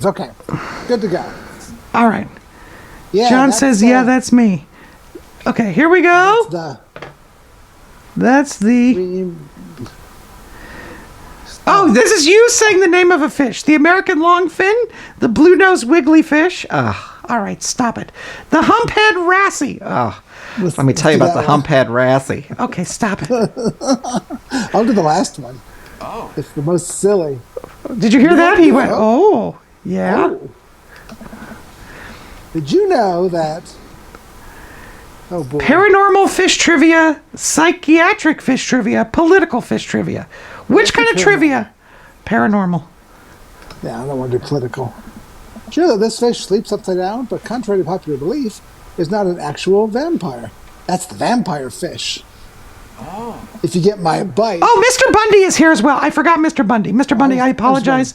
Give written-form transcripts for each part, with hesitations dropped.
Okay, good to go. All right. Yeah, John says, yeah, that's me. Okay, here we go. That's the... Oh, this is you saying the name of a fish. The American longfin, the blue-nosed wiggly fish. All right, stop it. The humphead wrasse. Let me tell you about the humphead wrasse. Okay, stop it. I'll do the last one. Oh. It's the most silly. Did you hear that? He went, oh, yeah. Oh. Did you know that... Oh, boy. Paranormal fish trivia, psychiatric fish trivia, political fish trivia. Which kind of trivia? Paranormal. Yeah, I don't want to do political. Sure that this fish sleeps upside down, but contrary to popular belief, is not an actual vampire. That's the vampire fish. Oh. If you get my bite. Oh, Mr. Bundy is here as well. I forgot Mr. Bundy. Mr. Bundy, I apologize.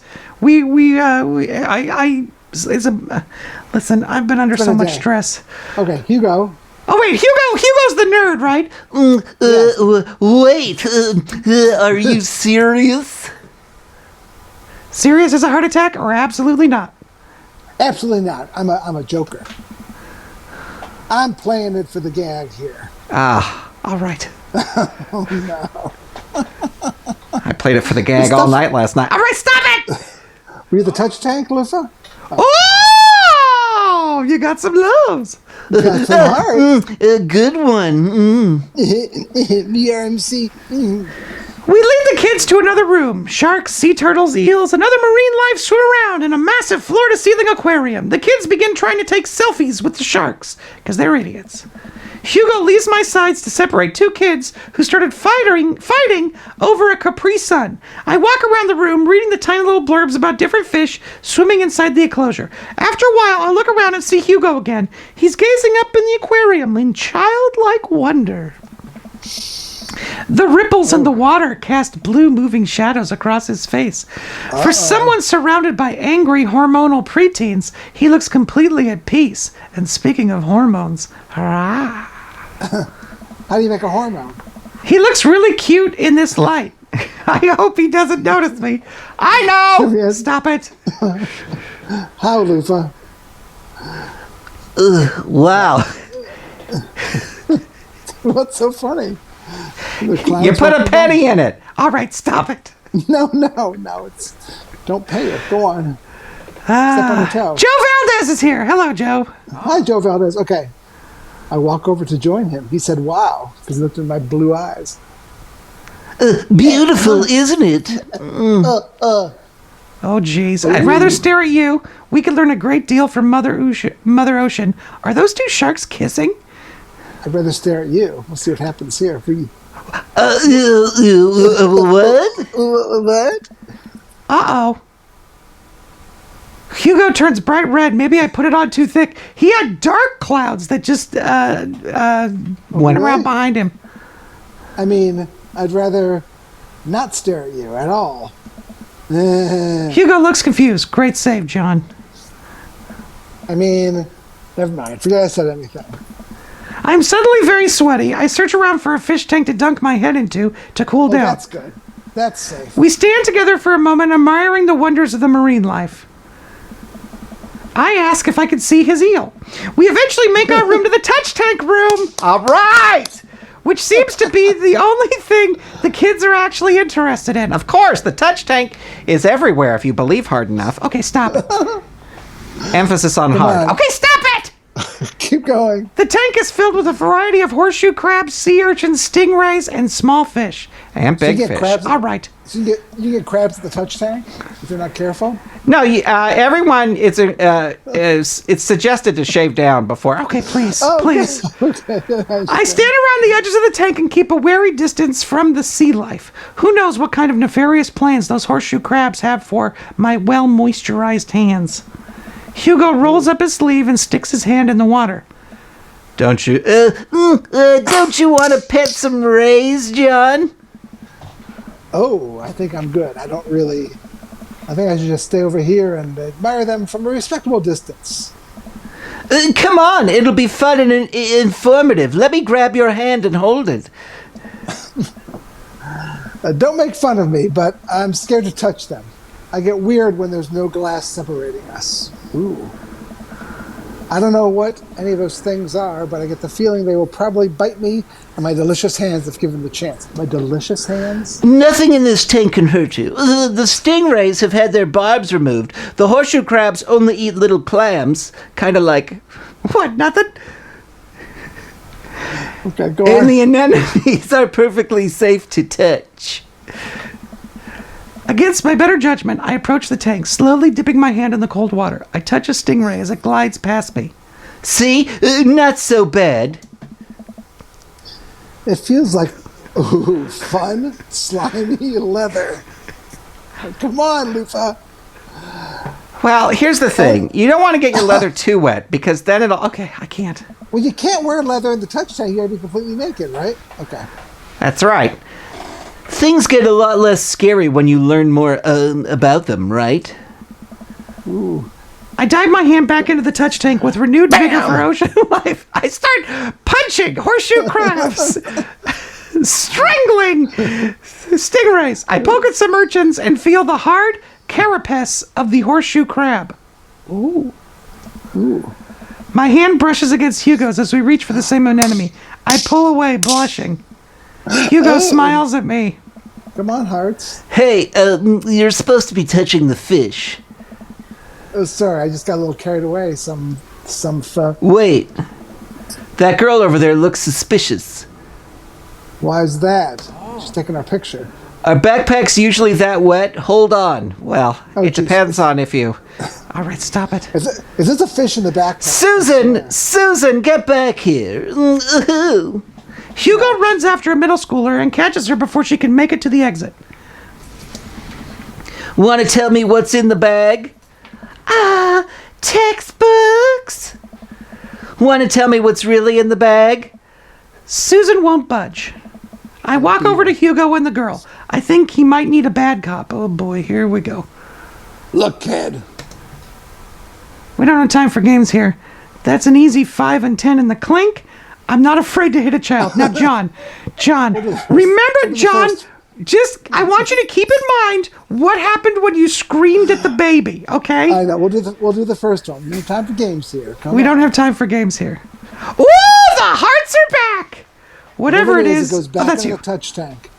Listen, I've been under so much stress. Okay, Hugo. Oh, wait, Hugo's the nerd, right? Wait, are you serious? Serious as a heart attack or absolutely not? Absolutely not. I'm a joker. I'm playing it for the gag here. All right. Oh, no. I played it for the gag all night last night. All right, stop it! Were you the touch tank, Lufa? Oh, you got some loves. You got some heart. A good one. BRMC. We lead the kids to another room. Sharks, sea turtles, eels, and other marine life swim around in a massive floor-to-ceiling aquarium. The kids begin trying to take selfies with the sharks, because they're idiots. Hugo leaves my sides to separate two kids who started fighting over a Capri Sun. I walk around the room reading the tiny little blurbs about different fish swimming inside the enclosure. After a while, I look around and see Hugo again. He's gazing up in the aquarium in childlike wonder. The ripples in the water cast blue moving shadows across his face. For someone surrounded by angry hormonal preteens, he looks completely at peace. And speaking of hormones, hurrah. How do you make a hormone? He looks really cute in this light. I hope he doesn't notice me. I know! Stop it. How, Lufa? Wow. What's so funny? You put a penny in it. All right, stop it. No. It's don't pay it. Go on. Step on your toe. Joe Valdez is here. Hello, Joe. Hi, Joe Valdez. Okay. I walk over to join him. He said, wow, because he looked in my blue eyes. Beautiful, isn't it? Oh, jeez. I'd rather stare at you. We could learn a great deal from Mother Ocean. Are those two sharks kissing? I'd rather stare at you. We'll see what happens here. What? What? Uh-oh. Hugo turns bright red. Maybe I put it on too thick. He had dark clouds that just went around behind him. I mean, I'd rather not stare at you at all. Hugo looks confused. Great save, John. I mean, never mind. Forget I said anything. I'm suddenly very sweaty. I search around for a fish tank to dunk my head into to cool down. That's good. That's safe. We stand together for a moment, admiring the wonders of the marine life. I ask if I could see his eel. We eventually make our room to the touch tank room. All right. Which seems to be the only thing the kids are actually interested in. Of course, the touch tank is everywhere if you believe hard enough. Okay, stop it. Emphasis on hard. Okay, stop it! Keep going. The tank is filled with a variety of horseshoe crabs, sea urchins, stingrays, and small fish. And big fish. Crabs, all right. So you get crabs at the touch tank if you're not careful? No, everyone, it's suggested to shave down before. Okay, please, Oh, please. Okay. I stand around the edges of the tank and keep a wary distance from the sea life. Who knows what kind of nefarious plans those horseshoe crabs have for my well-moisturized hands. Hugo rolls up his sleeve and sticks his hand in the water. Don't you want to pet some rays, John? Oh, I think I'm good. I think I should just stay over here and admire them from a respectable distance. Come on, it'll be fun and informative. Let me grab your hand and hold it. Don't make fun of me, but I'm scared to touch them. I get weird when there's no glass separating us. Ooh. I don't know what any of those things are, but I get the feeling they will probably bite me and my delicious hands if given the chance. My delicious hands? Nothing in this tank can hurt you. The stingrays have had their barbs removed. The horseshoe crabs only eat little clams, kind of like... What, nothing? Okay, go And on. the anemones are perfectly safe to touch. Against my better judgment, I approach the tank, slowly dipping my hand in the cold water. I touch a stingray as it glides past me. See? Not so bad. It feels like, ooh, fun, slimy leather. Come on, Lufa. Well, here's the thing. You don't want to get your leather too wet, because then it'll... Okay, I can't. Well, you can't wear leather in the touch tank. You gotta be completely naked, right? Okay. That's right. Things get a lot less scary when you learn more about them, right? Ooh. I dive my hand back into the touch tank with renewed vigor for ocean life. I start punching horseshoe crabs, strangling stingrays. I poke at some urchins and feel the hard carapace of the horseshoe crab. Ooh. Ooh. My hand brushes against Hugo's as we reach for the same anemone. I pull away, blushing. Hugo smiles at me. Come on, hearts. Hey, you're supposed to be touching the fish. Oh, sorry, I just got a little carried away. Wait. That girl over there looks suspicious. Why is that? She's taking our picture. Are backpacks usually that wet? Hold on. Well, It geez. depends on if you... All right, stop it. Is this a fish in the backpack? Susan, get back here. Hugo runs after a middle schooler and catches her before she can make it to the exit. Want to tell me what's in the bag? Textbooks. Want to tell me what's really in the bag? Susan won't budge. I walk over to Hugo and the girl. I think he might need a bad cop. Oh boy, here we go. Look, kid. We don't have time for games here. That's an easy 5 and 10 in the clink. I'm not afraid to hit a child. Now, John, remember, John, I want you to keep in mind what happened when you screamed at the baby, okay? I know. We'll do the first one. No time for games here. We don't have time for games here. Ooh, the hearts are back! Whatever it is, it goes back that's in you. the touch tank.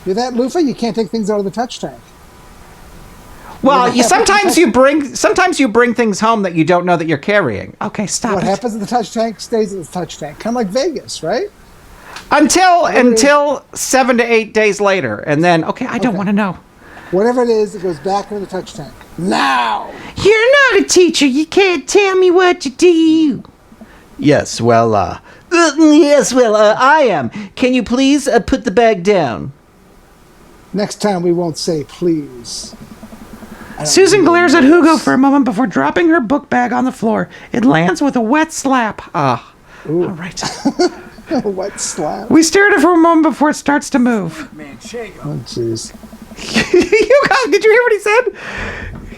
You're that, Lufa? You can't take things out of the touch tank. Well, sometimes you bring things home that you don't know that you're carrying. Okay, stop What it. happens in the touch tank stays in the touch tank. Kind of like Vegas, right? Until 7 to 8 days later, and then I don't want to know. Whatever it is, it goes back into the touch tank. Now! You're not a teacher. You can't tell me what to do. Yes, well, I am. Can you please put the bag down? Next time we won't say please. Susan glares at Hugo for a moment before dropping her book bag on the floor. It lands with a wet slap. All right. What slap? We stare at it for a moment before it starts to move. Oh, jeez. Hugo, did you hear what he said?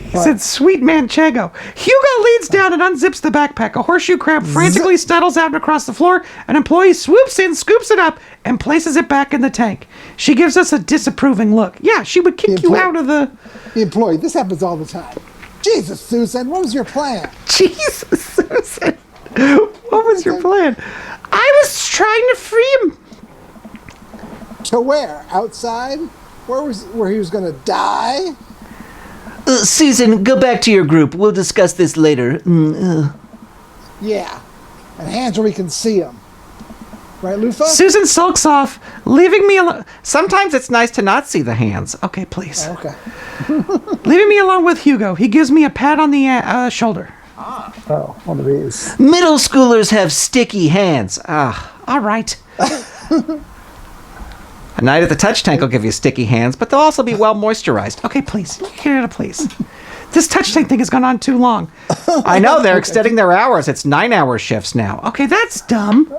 He said, sweet manchego. Hugo leans down and unzips the backpack. A horseshoe crab frantically settles out across the floor. An employee swoops in, scoops it up, and places it back in the tank. She gives us a disapproving look. Yeah, she would kick you out of the... The employee, this happens all the time. Jesus, Susan, what was your plan? Jesus, Susan. What was your plan? I was trying to free him. To where? Outside? Where he was going to die? Susan, go back to your group. We'll discuss this later. Yeah. And hands where we can see them. Right, Lufa? Susan sulks off, leaving me alone. Sometimes it's nice to not see the hands. Okay, please. Okay. Leaving me alone with Hugo. He gives me a pat on the shoulder. Oh, one of these. Middle schoolers have sticky hands. All right. A night at the touch tank will give you sticky hands, but they'll also be well moisturized. Okay, please. Get it, please. This touch tank thing has gone on too long. I know, they're extending their hours. It's 9-hour shifts now. Okay, that's dumb.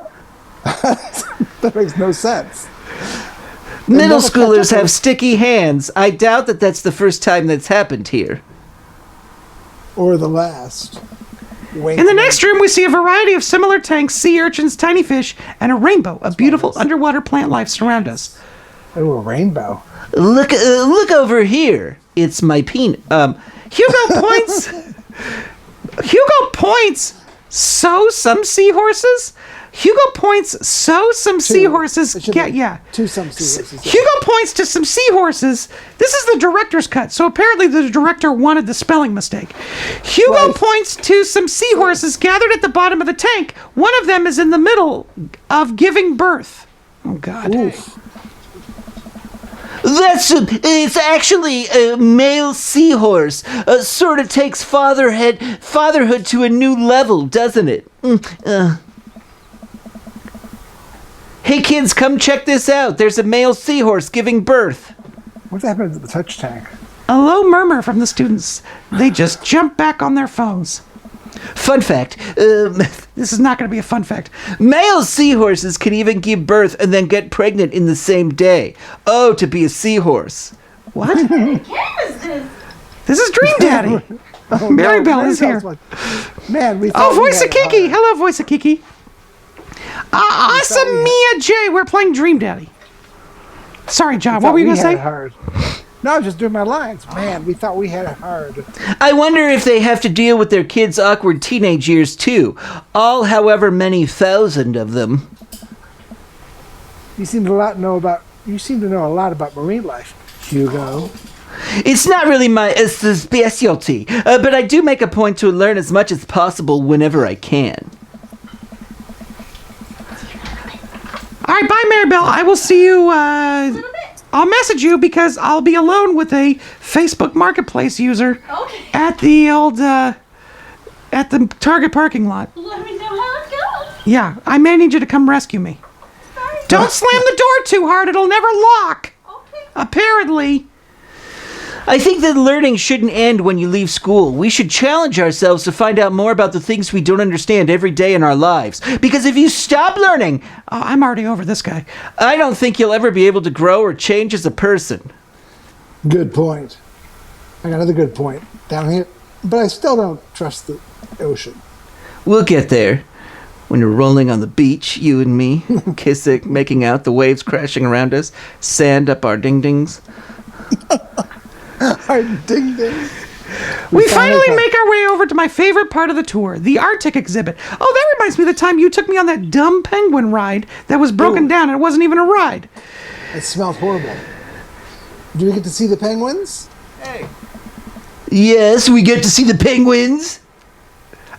That makes no sense. Middle schoolers have sticky hands. I doubt that that's the first time that's happened here. Or the last. Wink, In the next room, we see a variety of similar tanks, sea urchins, tiny fish, and a rainbow of beautiful underwater plant life surround us. Oh, a rainbow. Look over here. it's my penis. Hugo points. Hugo points. So some seahorses. Hugo points. So some seahorses. Yeah. To some seahorses. Yeah. Hugo points to some seahorses. This is the director's cut, so apparently the director wanted the spelling mistake. Hugo points to some seahorses gathered at the bottom of the tank. One of them is in the middle of giving birth. Oh, God. Oof. It's actually a male seahorse. Sort of takes fatherhood to a new level, doesn't it? Hey kids, come check this out. There's a male seahorse giving birth. What happened to the touch tank? A low murmur from the students. They just jump back on their phones. Fun fact. This is not going to be a fun fact. Male seahorses can even give birth and then get pregnant in the same day. Oh, to be a seahorse. What? This is Dream Daddy. Mary Bell is here. Man, we Oh, Voice of Kiki. Hello, Voice of Kiki. Awesome Mia J. We're playing Dream Daddy. Sorry, John. What were you going to say? Hard. No, I was just doing my lines. Man, we thought we had it hard. I wonder if they have to deal with their kids' awkward teenage years, too. All however many thousand of them. You seem to know a lot about marine life, Hugo. It's not really my specialty, but I do make a point to learn as much as possible whenever I can. All right, bye, Mary Bell. I will see you. I'll message you because I'll be alone with a Facebook Marketplace user at the old at the Target parking lot. Let me know how it goes. Yeah, I may need you to come rescue me. Sorry. Don't slam the door too hard; it'll never lock. Okay. Apparently. I think that learning shouldn't end when you leave school. We should challenge ourselves to find out more about the things we don't understand every day in our lives. Because if you stop learning, Oh, I'm already over this guy. I don't think you'll ever be able to grow or change as a person. Good point. I got another good point down here, but I still don't trust the ocean. We'll get there. When we're rolling on the beach, you and me, kissing, making out, the waves crashing around us, sand up our ding-dings. Our ding-ding. We finally make our way over to my favorite part of the tour, the Arctic exhibit. Oh, that reminds me of the time you took me on that dumb penguin ride that was broken down and it wasn't even a ride. It smelled horrible. Did we get to see the penguins? Yes, we get to see the penguins.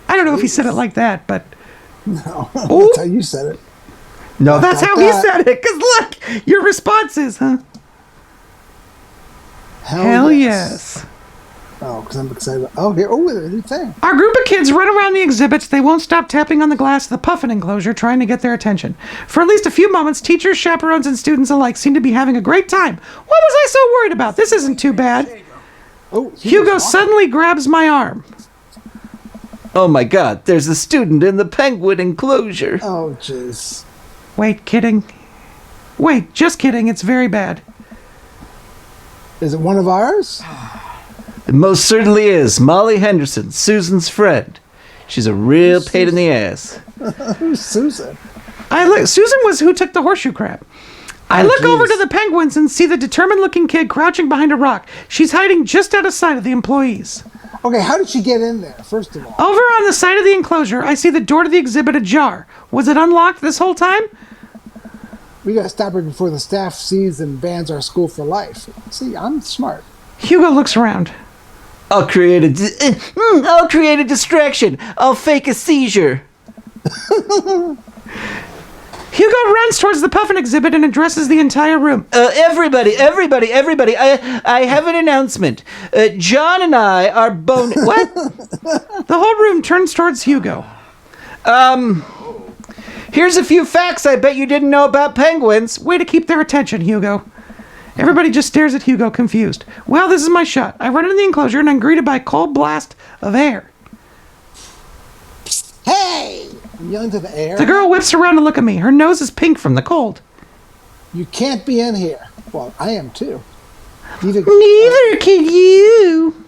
I don't know if he said it like that, but No, that's how you said it. No, that's how he said it. Because look, your response is, huh? Hell yes. Oh, because I'm excited. Okay. Oh, a new thing. Our group of kids run around the exhibits. They won't stop tapping on the glass of the puffin enclosure, trying to get their attention. For at least a few moments, teachers, chaperones, and students alike seem to be having a great time. What was I so worried about? This isn't too bad. Oh, Hugo suddenly grabs my arm. Oh my god, there's a student in the penguin enclosure. Oh, jeez. Wait, kidding. Wait, just kidding. It's very bad. Is it one of ours? It most certainly is. Molly Henderson, Susan's friend. She's a real pain in the ass. Who's Susan? Susan was who took the horseshoe crab. I look over to the penguins and see the determined-looking kid crouching behind a rock. She's hiding just out of sight of the employees. Okay, how did she get in there, first of all? Over on the side of the enclosure, I see the door to the exhibit ajar. Was it unlocked this whole time? We got to stop her before the staff sees and bans our school for life. See, I'm smart. Hugo looks around. I'll create a distraction. I'll fake a seizure. Hugo runs towards the puffin exhibit and addresses the entire room. Everybody. I have an announcement. John and I are What? The whole room turns towards Hugo. Here's a few facts I bet you didn't know about penguins. Way to keep their attention, Hugo. Everybody just stares at Hugo, confused. Well, this is my shot. I run into the enclosure and I'm greeted by a cold blast of air. Hey! I'm yelling to the air. The girl whips around to look at me. Her nose is pink from the cold. You can't be in here. Well, I am too. Neither can you.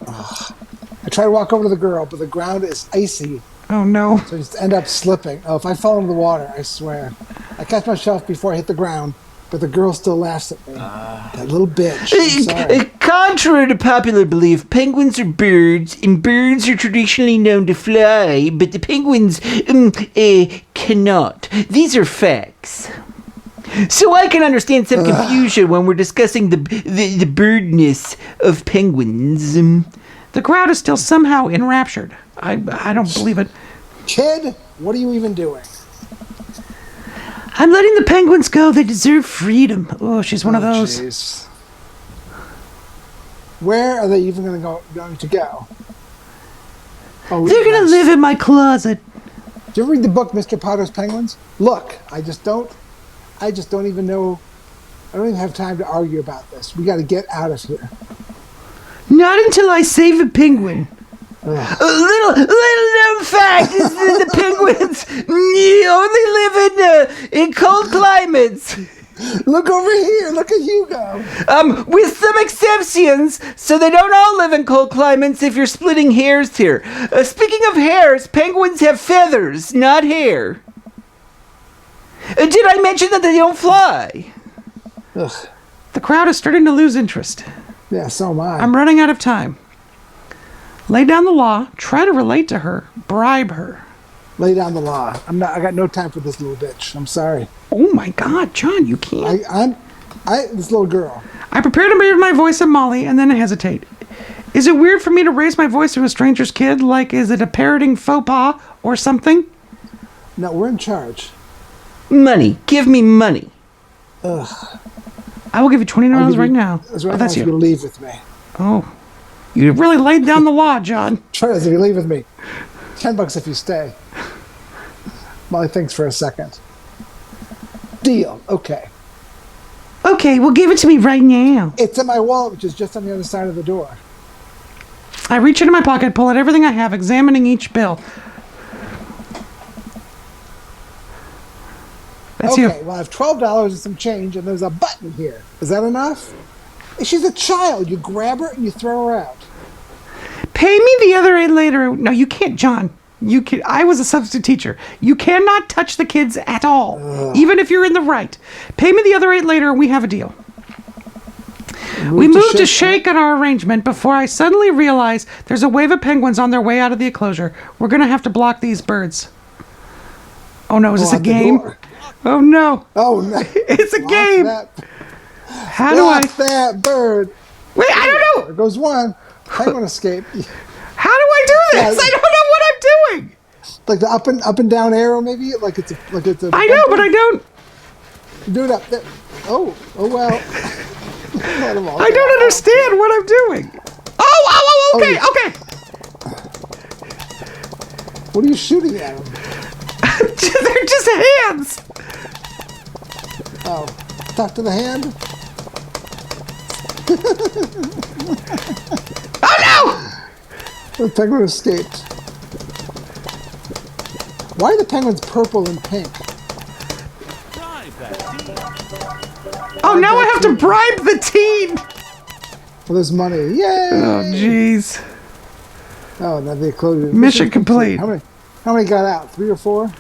I try to walk over to the girl, but the ground is icy. Oh, no. So I just end up slipping. Oh, if I fall into the water, I swear. I catch myself before I hit the ground, but the girl still laughs at me. That little bitch. I'm sorry. Contrary to popular belief, penguins are birds, and birds are traditionally known to fly, but the penguins cannot. These are facts. So I can understand some confusion when we're discussing the birdness of penguins. The crowd is still somehow enraptured. I don't believe it. Kid, what are you even doing? I'm letting the penguins go. They deserve freedom. Oh, she's one of those. Jeez. Where are they even going to go? Oh, They're going to live in my closet. Did you ever read the book Mr. Potter's Penguins? Look, I just don't even know. I don't even have time to argue about this. We got to get out of here. Not until I save a penguin. A little known fact is that the penguins only live in cold climates. Look over here. Look at Hugo. With some exceptions, so they don't all live in cold climates if you're splitting hairs here. Speaking of hairs, penguins have feathers, not hair. Did I mention that they don't fly? Ugh. The crowd is starting to lose interest. Yeah, so am I. I'm running out of time. Lay down the law, try to relate to her, bribe her. Lay down the law. I got no time for this little bitch. I'm sorry. Oh my God, John, you can't. This little girl. I prepare to raise my voice at Molly and then I hesitate. Is it weird for me to raise my voice to a stranger's kid? Like, is it a parroting faux pas or something? No, we're in charge. Money. Give me money. Ugh. I will give you $20 right now. That's Oh, right. that's You you. leave with me. Oh, you really laid down the law, John. Try this if you leave with me. $10 if you stay. Molly thinks for a second. Deal. Okay. Okay, well, give it to me right now. It's in my wallet, which is just on the other side of the door. I reach into my pocket, pull out everything I have, examining each bill. That's Okay, you. well, I have $12 and some change, and there's a button here. Is that enough? She's a child. You grab her and you throw her out. Pay me the other $8 later. No, you can't, John. You can. I was a substitute teacher. You cannot touch the kids at all, even if you're in the right. Pay me the other $8 later, and we have a deal. We moved to shake on our arrangement before I suddenly realize there's a wave of penguins on their way out of the enclosure. We're gonna have to block these birds. Oh no, is this a Out the game? door. Oh no, Oh, no. it's a game. How do I? Block that bird. Wait, I don't know. There goes one. Penguin escape. How do I do this? Yeah. I don't know what I'm doing. Like the up and down arrow, maybe. Like it's a. I know, but I don't. Do it up there. Oh well. I don't understand what I'm doing. Okay, yeah. okay. What are you shooting at him? They're just hands. Oh, talk to the hand. Oh The penguin escaped. Why are the penguins purple and pink? no! Oh, now I have to bribe the teen. Well, there's money. Yay! Oh, jeez. Oh, now the closure. Mission complete. How many got out? 3 or 4?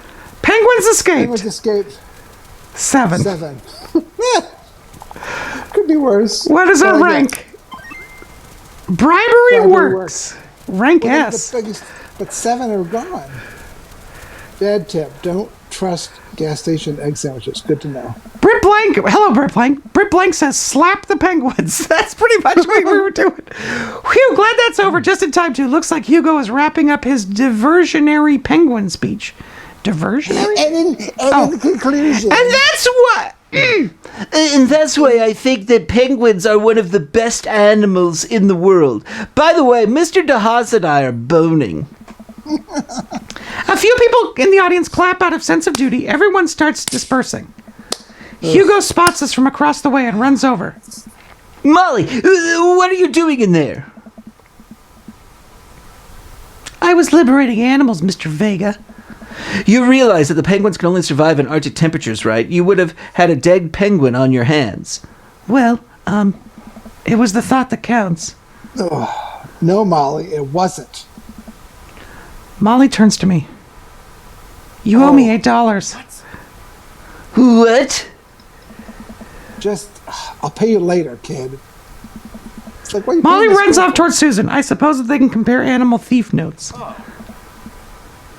Penguins escaped. Penguins escaped. 7. 7. Could be worse. What is our Well, rank? Bribery Bribery works. Rank S. But 7 are gone. Bad tip. Don't trust gas station egg sandwiches. Good to know. Britt Blank. Hello, Britt Blank. Britt Blank says, slap the penguins. That's pretty much what we were doing. Whew, glad that's over just in time, too. Looks like Hugo is wrapping up his diversionary penguin speech. Diversionary? And in conclusion. And that's what. And that's why I think that penguins are one of the best animals in the world. By the way, Mr. DeHaas and I are boning. A few people in the audience clap out of sense of duty. Everyone starts dispersing. Hugo spots us from across the way and runs over. Molly, what are you doing in there? I was liberating animals, Mr. Vega. You realize that the penguins can only survive in Arctic temperatures, right? You would have had a dead penguin on your hands. Well, it was the thought that counts. No, Molly, it wasn't. Molly turns to me. You owe me $8. What? Just, I'll pay you later, kid. It's like, what are you Molly paying this runs for? off towards Susan. I suppose that they can compare animal thief notes.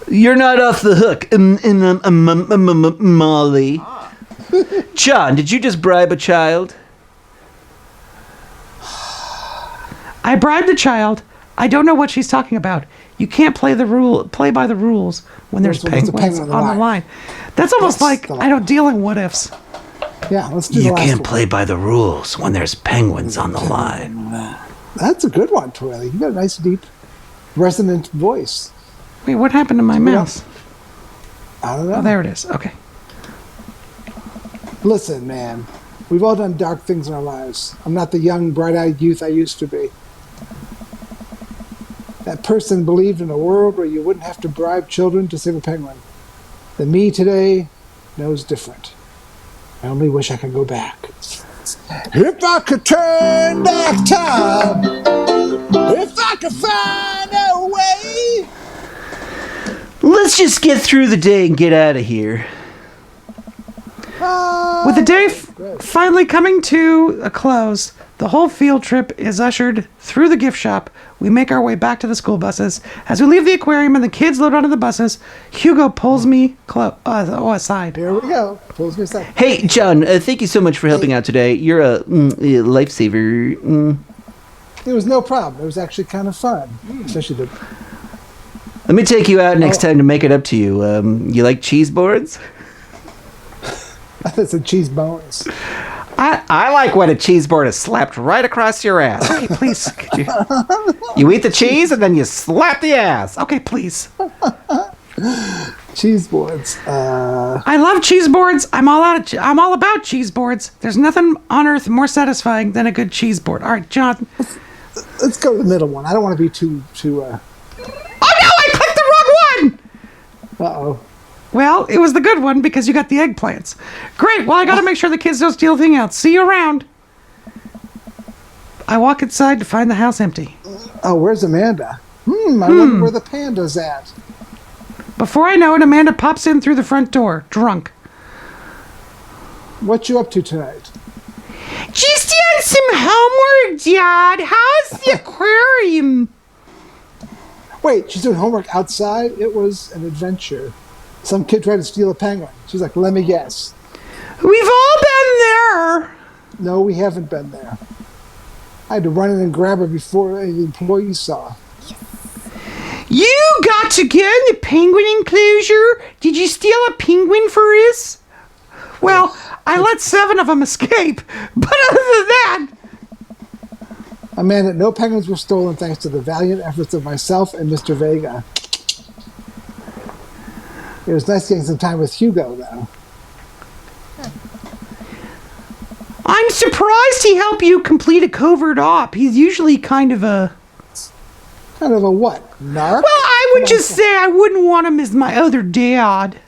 You're not off the hook, Molly. John, did you just bribe a child? I bribed the child. I don't know what she's talking about. You can't play by the rules when there's When there's a penguins penguin on the line. That's almost That's like the I don't deal in what ifs. Yeah, let's do the last one. by the rules when there's penguins on the line. That's a good one, Toiley. You got a nice, deep, resonant voice. Wait, what happened to my mouse? I don't know. Oh, there it is. Okay. Listen, man. We've all done dark things in our lives. I'm not the young, bright-eyed youth I used to be. That person believed in a world where you wouldn't have to bribe children to save a penguin. The me today knows different. I only wish I could go back. If I could turn back time, if I could find a way. Let's just get through the day and get out of here. With the day finally coming to a close, the whole field trip is ushered through the gift shop. We make our way back to the school buses. As we leave the aquarium and the kids load onto the buses, Hugo pulls me aside. Here we go. Pulls me aside. Hey, John, thank you so much for helping out today. You're a lifesaver. It was no problem. It was actually kind of fun. Especially the... Let me take you out next time to make it up to you. You like cheese boards? That's a cheese bones. I like when a cheese board is slapped right across your ass. Okay, please. Could you? You eat the cheese and then you slap the ass. Okay, please. Cheese boards. I love cheese boards. I'm all about cheese boards. There's nothing on earth more satisfying than a good cheese board. All right, John. Let's go to the middle one. I don't want to be too. Oh no! I clicked the wrong one. Uh-oh. Well, it was the good one because you got the eggplants. Great. Well, I got to make sure the kids don't steal anything else. See you around. I walk inside to find the house empty. Oh, where's Amanda? I wonder where the panda's at. Before I know it, Amanda pops in through the front door, drunk. What you up to tonight? Just doing some homework, Dad. How's the aquarium? Wait, she's doing homework outside? It was an adventure. Some kid tried to steal a penguin. She's like, let me guess. We've all been there. No, we haven't been there. I had to run in and grab her before the employees saw. You got to get in the penguin enclosure? Did you steal a penguin for us? Well, I let 7 of them escape. But other than that... Amanda, no penguins were stolen thanks to the valiant efforts of myself and Mr. Vega. It was nice getting some time with Hugo, though. I'm surprised he helped you complete a covert op. He's usually kind of a... Kind of a what? Narc? Well, I would just say I wouldn't want him as my other dad.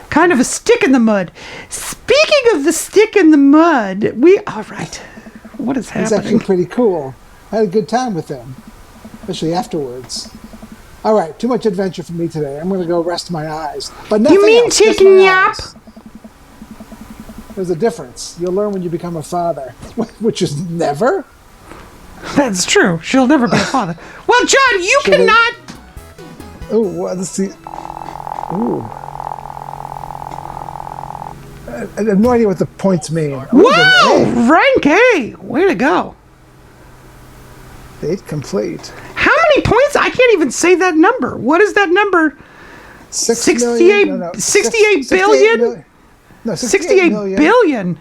Kind of a stick in the mud. Speaking of the stick in the mud, all right. What is He's happening? actually pretty cool. I had a good time with him. Especially afterwards. All right, too much adventure for me today. I'm going to go rest my eyes. But nothing You mean else, take just a my nap? eyes. There's a difference. You'll learn when you become a father. Which is never. That's true. She'll never be a father. Well, John, you Should I- cannot... Oh, let's see. Ooh. I have no idea what the points mean. Whoa! Rank A! Way to go. Date complete. How many points? I can't even say that number. What is that number? 68 billion? No, 68 billion.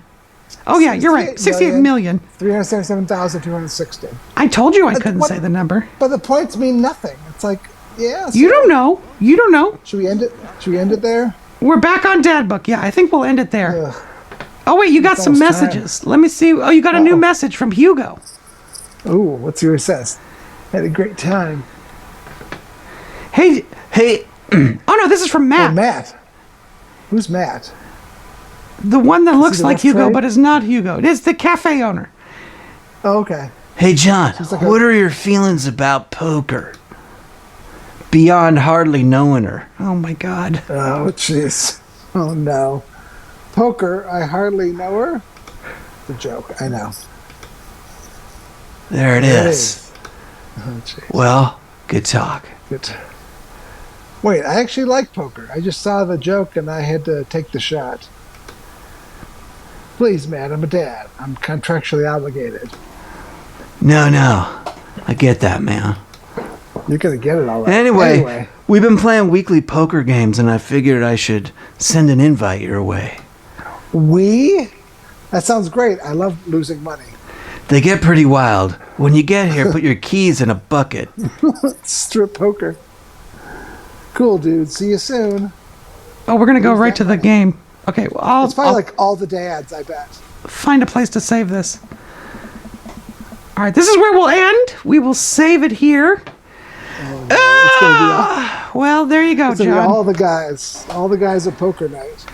Oh, yeah, you're right. 68 million. 377,260. I told you I couldn't what- say the number. But the points mean nothing. It's like, yeah. You don't know. You don't know. Should we end it? Should we end it there? We're back on Dad Book. Yeah, I think we'll end it there. Ugh. Oh, wait, you got It's some almost time. messages. Let me see. Oh, you got a new message from Hugo. Ooh, what's yours says? Had a great time. Hey. Oh, no, this is from Oh, Matt. Matt. Who's Matt? The one that looks the like left Hugo, right? but is not Hugo. It is the cafe owner. Oh, okay. Hey, John, like what are your feelings about poker? Beyond hardly knowing her. Oh, my God. Oh, jeez. Oh, no. Poker, I hardly know her. It's a joke, I know. There it is. Oh, jeez. Well, good talk. Good. Wait, I actually like poker. I just saw the joke and I had to take the shot. Please, man, I'm a dad. I'm contractually obligated. No. I get that, man. You're going to get it all right. Anyway, we've been playing weekly poker games, and I figured I should send an invite your way. That sounds great. I love losing money. They get pretty wild. When you get here, put your keys in a bucket. Strip poker. Cool, dude. See you soon. Oh, we're gonna go right to the game. Okay, well, It's probably I'll like all the dads, I bet. find a place to save this. All right, this is where we'll end. We will save it here. It's gonna be Well, there you go, it's gonna be John. all the guys at poker night.